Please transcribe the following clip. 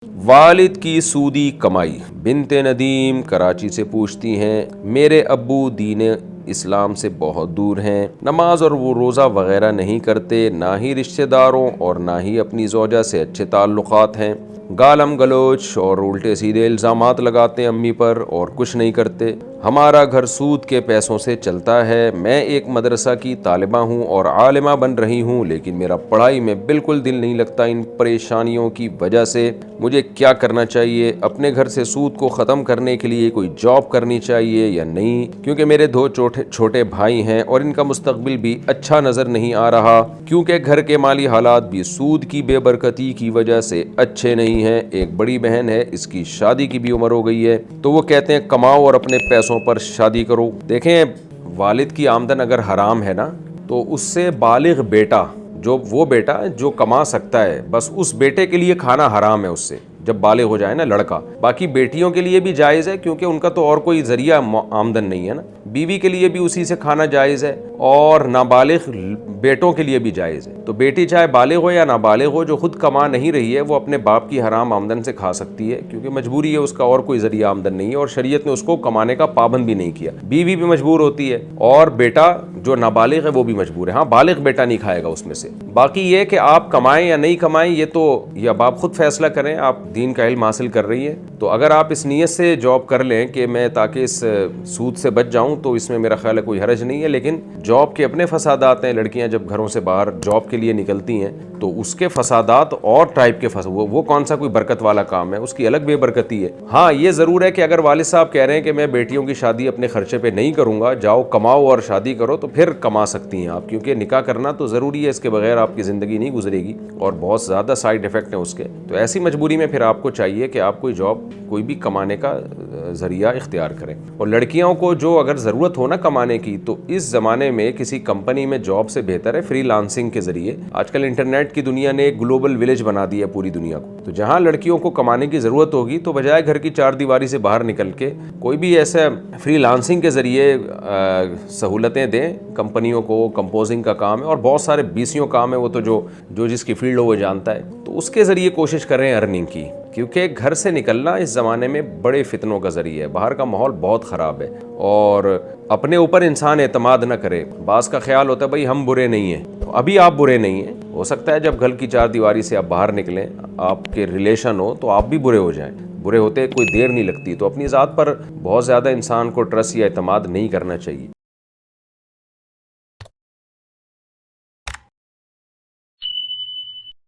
वालिद की सूदी कमाई। बिनते नदीम कराची से पूछती हैं, मेरे अब्बू दीन इस्लाम से बहुत दूर हैं, नमाज और वो रोज़ा वगैरह नहीं करते, ना ही रिश्तेदारों और ना ही अपनी ज़ौजा से अच्छे ताल्लुक़ात हैं। गालम गलोच और उल्टे सीधे इल्ज़ामात लगाते हैं अम्मी पर और कुछ नहीं करते। हमारा घर सूद के पैसों से चलता है। मैं एक मदरसा की तालिबा हूँ और आलिमा बन रही हूँ, लेकिन मेरा पढ़ाई में बिल्कुल दिल नहीं लगता इन परेशानियों की वजह से। मुझे क्या करना चाहिए? अपने घर से सूद को ख़त्म करने के लिए कोई जॉब करनी चाहिए या नहीं? क्योंकि मेरे दो छोटे भाई हैं और इनका मुस्तकबिल भी अच्छा नज़र नहीं आ रहा, क्योंकि घर के माली हालात भी सूद की बेबरकती की वजह से अच्छे नहीं हैं। एक बड़ी बहन है, इसकी शादी की भी उम्र हो गई है, तो वो कहते हैं कमाओ और अपने पैसों पर शादी करो। देखें, वालिद की आमदन अगर हराम है ना, तो उससे बालिग बेटा, जो वो बेटा जो कमा सकता है, बस उस बेटे के लिए खाना हराम है उससे, जब बालिग हो जाए ना लड़का। बाकी बेटियों के लिए भी जायज़ है, क्योंकि उनका तो और कोई ज़रिया आमदन नहीं है ना। बीवी के लिए भी उसी से खाना जायज़ है और नाबालिग बेटों के लिए भी जायज़ है। तो बेटी चाहे बालिग हो या नाबालिग हो, जो खुद कमा नहीं रही है, वो अपने बाप की हराम आमदन से खा सकती है, क्योंकि मजबूरी है उसका, और कोई ज़रिया आमदन नहीं है और शरीयत ने उसको कमाने का पाबंद भी नहीं किया। बीवी भी मजबूर होती है और बेटा जो नाबालिग है वो भी मजबूर है। हाँ, बालिग बेटा नहीं खाएगा उसमें से। बाकी ये कि आप कमाएं या नहीं कमाएं, ये तो अब आप खुद फैसला करें। आप दीन का इल्म हासिल कर रही है, तो अगर आप इस नीयत से जॉब कर लें कि मैं ताकि इस सूद से बच जाऊं, तो इसमें मेरा ख्याल है कोई हरज नहीं है। लेकिन जॉब के अपने फसादात हैं। लड़कियां जब घरों से बाहर जॉब के लिए निकलती हैं तो उसके फसादात और टाइप के वो कौन सा कोई बरकत वाला काम है, उसकी अलग बेबरकती है। हाँ, ये ज़रूर है कि अगर वालिद साहब कह रहे हैं कि मैं बेटियों की शादी अपने खर्चे पे नहीं करूँगा, जाओ कमाओ और शादी करो, तो फिर कमा सकती हैं आप, क्योंकि निकाह करना तो ज़रूरी है, इसके बगैर आपकी ज़िंदगी नहीं गुजरेगी और बहुत ज़्यादा साइड इफ़ेक्ट हैं उसके। तो ऐसी मजबूरी में फिर आपको चाहिए कि आप कोई जॉब, कोई भी कमाने का ज़रिया इख्तियार करें। और लड़कियों को जो अगर ज़रूरत हो ना कमाने की, तो इस ज़माने में किसी कंपनी में जॉब से बेहतर है फ्रीलांसिंग के ज़रिए। आजकल इंटरनेट की दुनिया ने एक ग्लोबल विलेज बना दिया है पूरी दुनिया को। तो जहाँ लड़कियों को कमाने की ज़रूरत होगी, तो बजाय घर की चार दीवारी से बाहर निकल के कोई भी ऐसा फ्रीलांसिंग के ज़रिए सहूलतें दें कंपनियों को। कंपोजिंग का काम है और बहुत सारे बीसियों काम है, वो तो जो जिसकी फील्ड हो वो जानता है। तो उसके ज़रिए कोशिश करें अर्निंग की, क्योंकि घर से निकलना इस ज़माने में बड़े फितनों का ज़रिया है। बाहर का माहौल बहुत ख़राब है और अपने ऊपर इंसान एतमाद न करे। बास का ख्याल होता है भाई हम बुरे नहीं हैं, तो अभी आप बुरे नहीं हैं। हो सकता है जब घर की चार दीवारी से आप बाहर निकलें, आपके रिलेशन हो, तो आप भी बुरे हो जाएं। बुरे होते कोई देर नहीं लगती। तो अपनी ज़ात पर बहुत ज़्यादा इंसान को ट्रस्ट या एतमाद नहीं करना चाहिए।